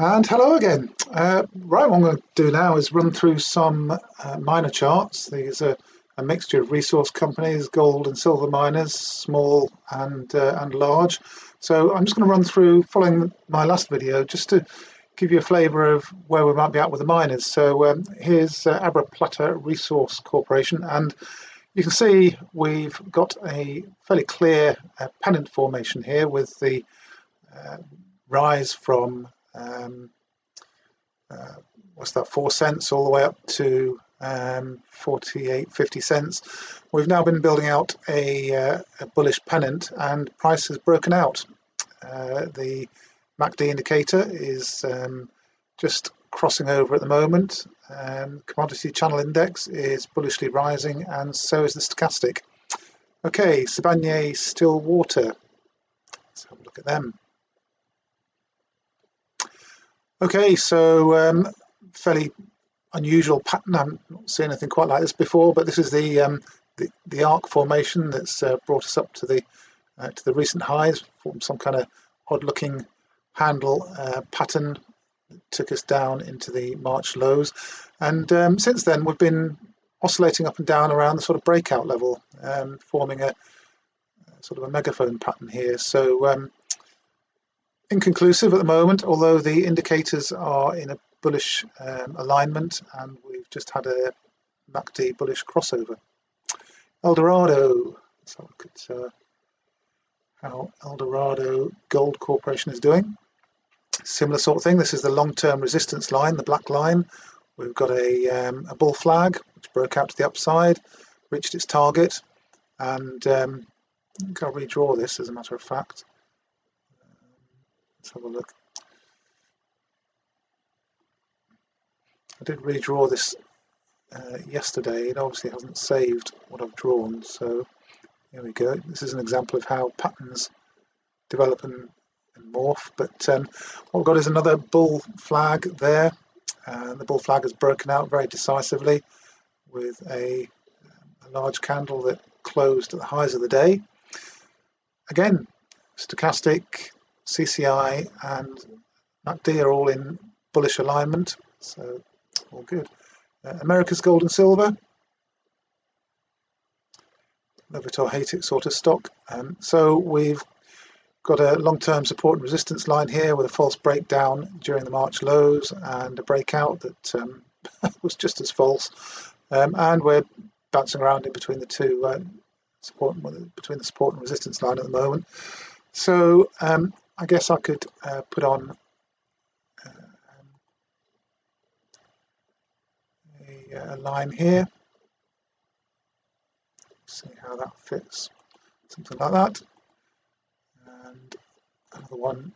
And hello again. Right, what I'm going to do now is run through some miner charts. These are a mixture of resource companies, gold and silver miners, small and large. So I'm just going to run through, following my last video, just to give you a flavour of where we might be at with the miners. So here's Abra Plata Resource Corporation, and you can see we've got a fairly clear pennant formation here with the rise from what's that, 4 cents all the way up to 48.50 cents. We've now been building out a bullish pennant, and price has broken out. The MACD indicator is just crossing over at the moment. Commodity channel index is bullishly rising, and so is the stochastic. Okay, Sibanye Stillwater, let's have a look at them. Okay, so fairly unusual pattern. I've not seen anything quite like this before, but this is the arc formation that's brought us up to the recent highs, from some kind of odd-looking handle pattern that took us down into the March lows, and since then we've been oscillating up and down around the sort of breakout level, forming a sort of a megaphone pattern here. So inconclusive at the moment, although the indicators are in a bullish alignment, and we've just had a MACD bullish crossover. Eldorado, let's have a look at how Eldorado Gold Corporation is doing. Similar sort of thing. This is the long-term resistance line, the black line. We've got a bull flag which broke out to the upside, reached its target, and I think I'll redraw this as a matter of fact. Let's have a look. I did redraw this yesterday. It obviously hasn't saved what I've drawn, so here we go. This is an example of how patterns develop and morph. But what we've got is another bull flag there. The bull flag has broken out very decisively with a large candle that closed at the highs of the day. Again, stochastic, CCI and MACD are all in bullish alignment, so all good. America's gold and silver, love it or hate it sort of stock. So we've got a long-term support and resistance line here with a false breakdown during the March lows and a breakout that was just as false, and we're bouncing around in between the two between the support and resistance line at the moment. So I guess I could put on a line here, see how that fits, something like that, and another one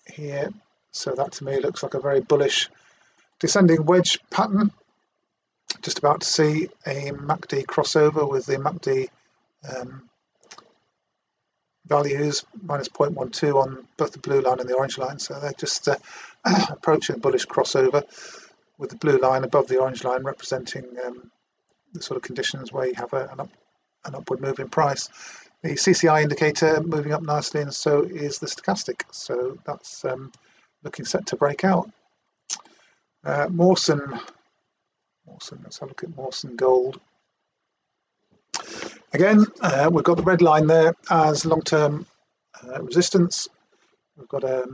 here. So that to me looks like a very bullish descending wedge pattern. Just about to see a MACD crossover with the MACD values minus 0.12 on both the blue line and the orange line, so they're just approaching bullish crossover, with the blue line above the orange line representing the sort of conditions where you have an upward move in price. The CCI indicator moving up nicely, and so is the stochastic, so that's looking set to break out. Mawson, let's have a look at Mawson Gold. Again, we've got the red line there as long-term resistance. We've got a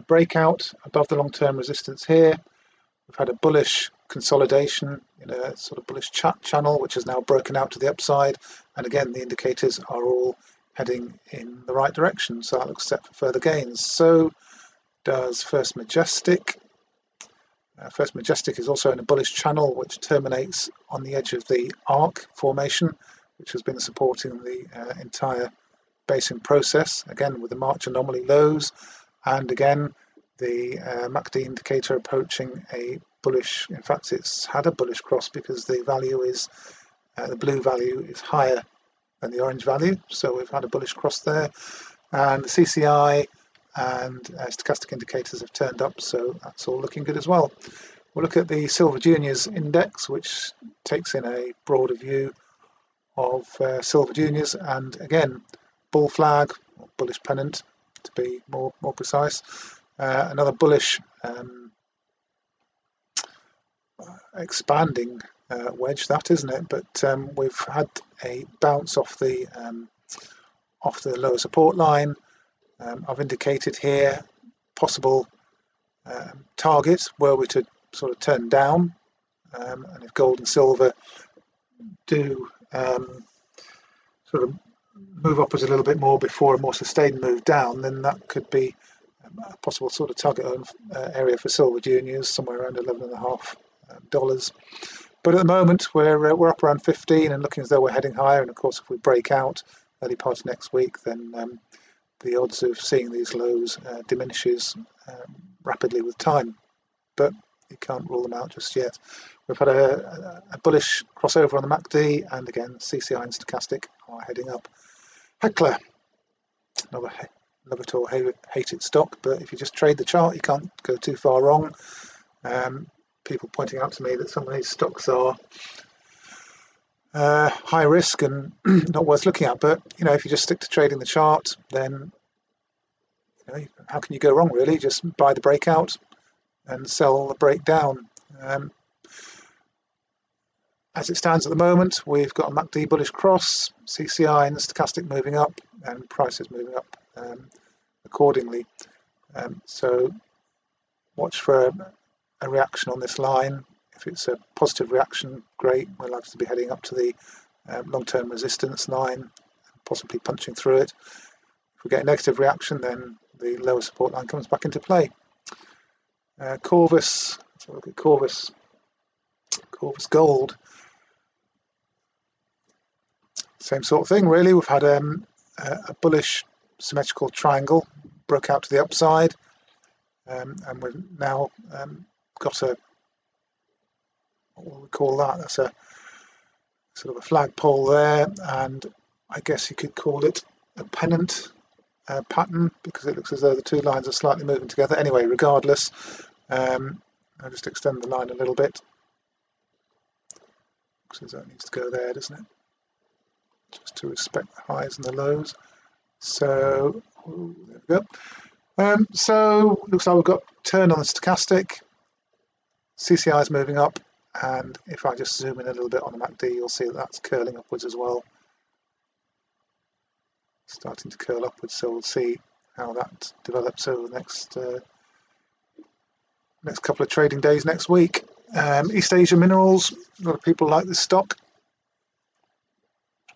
breakout above the long-term resistance here. We've had a bullish consolidation in a sort of bullish channel, which has now broken out to the upside. And again, the indicators are all heading in the right direction, so that looks set for further gains. So does First Majestic. First Majestic is also in a bullish channel, which terminates on the edge of the arc formation, which has been supporting the entire basing process, again with the March anomaly lows, and again the MACD indicator approaching a bullish, in fact it's had a bullish cross because the value is, the blue value is higher than the orange value, so we've had a bullish cross there, and the CCI and stochastic indicators have turned up, so that's all looking good as well. We'll look at the Silver Juniors Index, which takes in a broader view of Silver Juniors, and again bull flag, or bullish pennant to be more precise, another bullish expanding wedge, that, isn't it? But we've had a bounce off the lower support line. I've indicated here possible targets were we to sort of turn down, and if gold and silver do sort of move upwards a little bit more before a more sustained move down, then that could be a possible sort of target area for silver juniors, somewhere around $11.50. But at the moment we're up around 15 and looking as though we're heading higher. And of course, if we break out early part of next week, then the odds of seeing these lows diminishes rapidly with time. But you can't rule them out just yet. We've had a bullish crossover on the MACD, and again CCI and stochastic are heading up. Heckler, another love it or hate it stock, but if you just trade the chart, you can't go too far wrong. People pointing out to me that some of these stocks are high risk and not worth looking at, but if you just stick to trading the chart, then how can you go wrong, really? Just buy the breakout and sell the breakdown. As it stands at the moment, we've got a MACD bullish cross, CCI and stochastic moving up, and prices moving up accordingly. So watch for a reaction on this line. If it's a positive reaction, great. We're likely to be heading up to the long-term resistance line, possibly punching through it. If we get a negative reaction, then the lower support line comes back into play. Corvus, let's have a look at Corpus Gold. Same sort of thing, really. We've had a bullish symmetrical triangle, broke out to the upside, and we've now got a, what will we call that? That's a sort of a flagpole there, and I guess you could call it a pennant pattern, because it looks as though the two lines are slightly moving together. Anyway, regardless, I'll just extend the line a little bit. Looks as though it needs to go there, doesn't it? Just to respect the highs and the lows. So there we go. So looks like we've got turn on the stochastic. CCI is moving up, and if I just zoom in a little bit on the MACD, you'll see that that's curling upwards as well. Starting to curl upwards, so we'll see how that develops over the next couple of trading days next week. East Asia Minerals, a lot of people like this stock.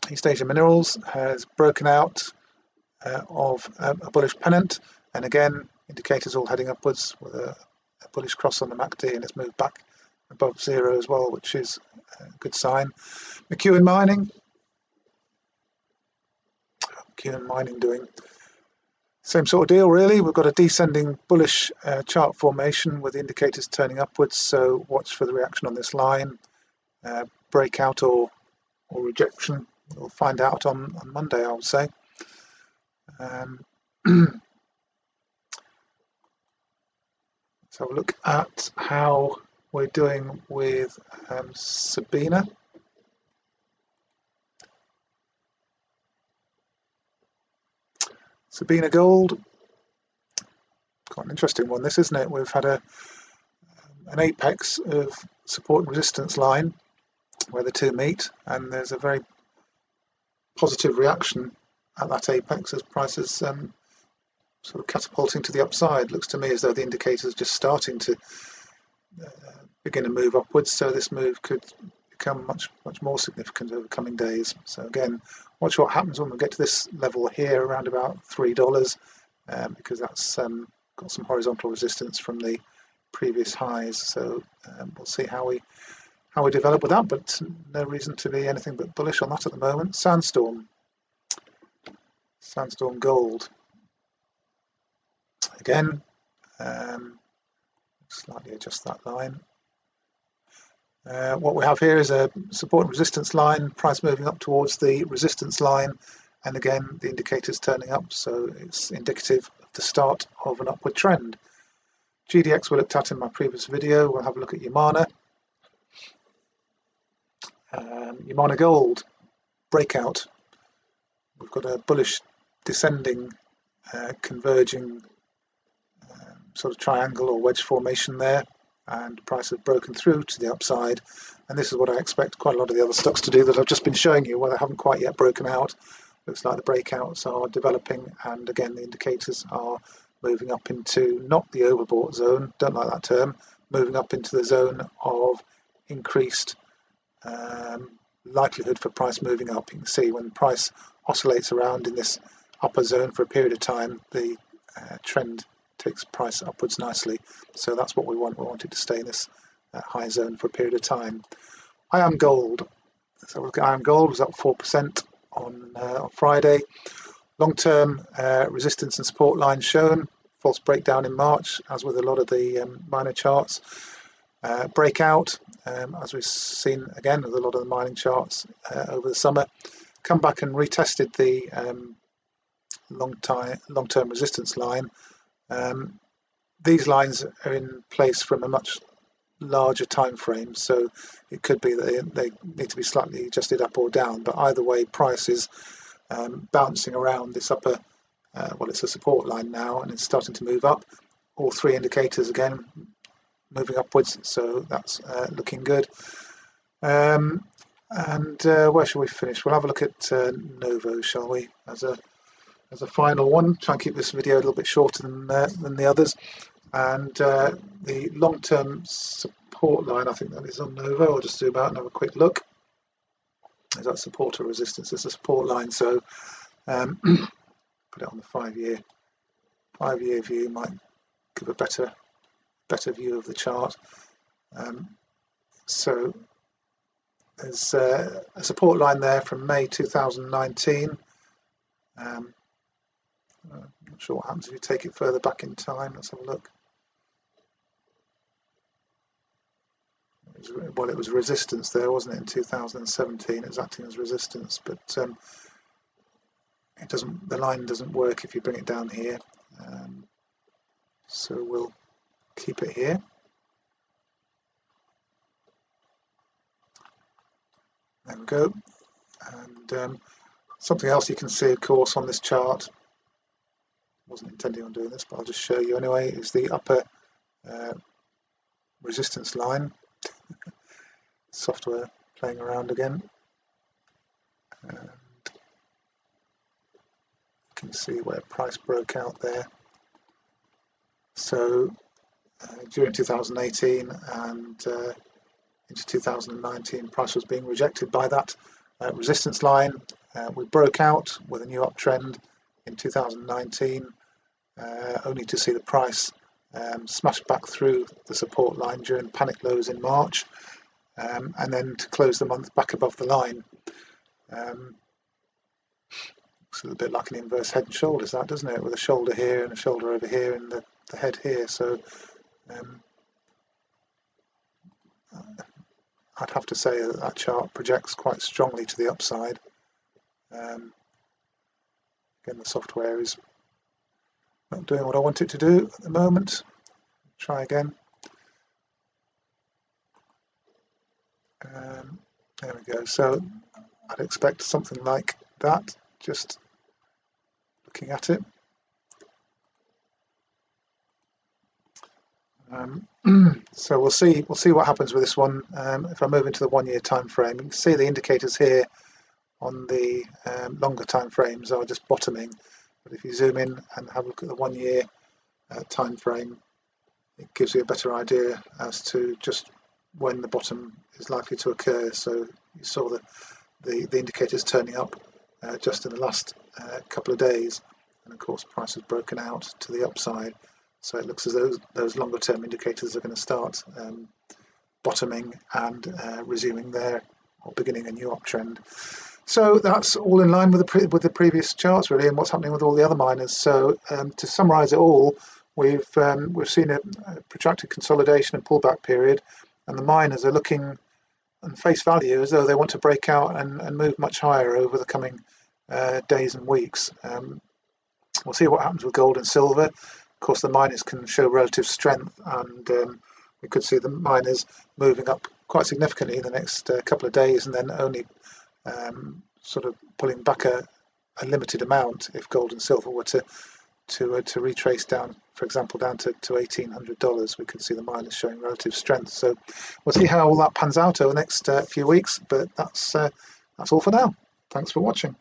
East Asia Minerals has broken out of a bullish pennant, and again indicators all heading upwards with a bullish cross on the MACD, and it's moved back above zero as well, which is a good sign. McEwen Mining doing same sort of deal, really. We've got a descending bullish chart formation with the indicators turning upwards, so watch for the reaction on this line, breakout or rejection. We'll find out on Monday, I would say. Let's have a look at how we're doing with Sabina. Sabina Gold, quite an interesting one, this, isn't it? We've had an apex of support and resistance line where the two meet, and there's a very positive reaction at that apex as prices sort of catapulting to the upside. Looks to me as though the indicators are just starting to begin to move upwards, so this move could become much more significant over coming days. So again, watch what happens when we get to this level here around about $3, because that's got some horizontal resistance from the previous highs. So we'll see how we develop with that, but no reason to be anything but bullish on that at the moment. Sandstorm Gold. Again, slightly adjust that line. What we have here is a support and resistance line, price moving up towards the resistance line, and again the indicators turning up, so it's indicative of the start of an upward trend. GDX we looked at in my previous video. We'll have a look at Yamana. Yamana Gold breakout. We've got a bullish descending converging sort of triangle or wedge formation there, and price has broken through to the upside, and this is what I expect quite a lot of the other stocks to do that I've just been showing you, where they haven't quite yet broken out. Looks like the breakouts are developing, and again the indicators are moving up into not the overbought zone, don't like that term, moving up into the zone of increased likelihood for price moving up. You can see when price oscillates around in this upper zone for a period of time, the trend takes price upwards nicely. So that's what we want. We want it to stay in this high zone for a period of time. IAM Gold. So look at IAM Gold, was up 4% on Friday. Long-term resistance and support lines shown. False breakdown in March, as with a lot of the minor charts. Breakout, as we've seen again with a lot of the mining charts over the summer. Come back and retested the long-term resistance line. These lines are in place from a much larger time frame, so it could be that they need to be slightly adjusted up or down, but either way price is bouncing around this upper well, it's a support line now, and it's starting to move up. All three indicators again moving upwards, so that's looking good. And where shall we finish? We'll have a look at Novo, shall we, as a final one. Try and keep this video a little bit shorter than the others. And the long-term support line, I think that is on Novo. I'll just zoom out and have a quick look. Is that support or resistance? It's a support line, so put it on the 5-year. 5-year view might give a better view of the chart. So there's a support line there from May 2019. I'm not sure what happens if you take it further back in time. Let's have a look. Well, it was resistance there, wasn't it, in 2017? It was acting as resistance, but it doesn't. The line doesn't work if you bring it down here. So we'll keep it here. There we go. And something else you can see, of course, on this chart. Wasn't intending on doing this, but I'll just show you anyway. Is the upper resistance line. Software playing around again. And you can see where price broke out there. So during 2018 and into 2019, price was being rejected by that resistance line. We broke out with a new uptrend in 2019, only to see the price smash back through the support line during panic lows in March, and then to close the month back above the line. Looks a little bit like an inverse head and shoulders, that, doesn't it? With a shoulder here and a shoulder over here and the head here. So I'd have to say that chart projects quite strongly to the upside. Again, the software is not doing what I want it to do at the moment. Try again. There we go. So I'd expect something like that, just looking at it. So we'll see what happens with this one. If I move into the 1-year time frame, you can see the indicators here on the longer time frames are just bottoming. But if you zoom in and have a look at the 1-year time frame, it gives you a better idea as to just when the bottom is likely to occur. So you saw the indicators turning up just in the last couple of days, and of course price has broken out to the upside. So it looks as though those longer term indicators are going to start bottoming and resuming there, or beginning a new uptrend. So that's all in line with the previous charts really, and what's happening with all the other miners. So to summarize it all, we've seen a protracted consolidation and pullback period, and the miners are looking on face value as though they want to break out and move much higher over the coming days and weeks. We'll see what happens with gold and silver. Of course, the miners can show relative strength, and we could see the miners moving up quite significantly in the next couple of days, and then only sort of pulling back a limited amount if gold and silver were to to retrace down, for example, down to $1,800. We can see the miners showing relative strength. So we'll see how all that pans out over the next few weeks. But that's all for now. Thanks for watching.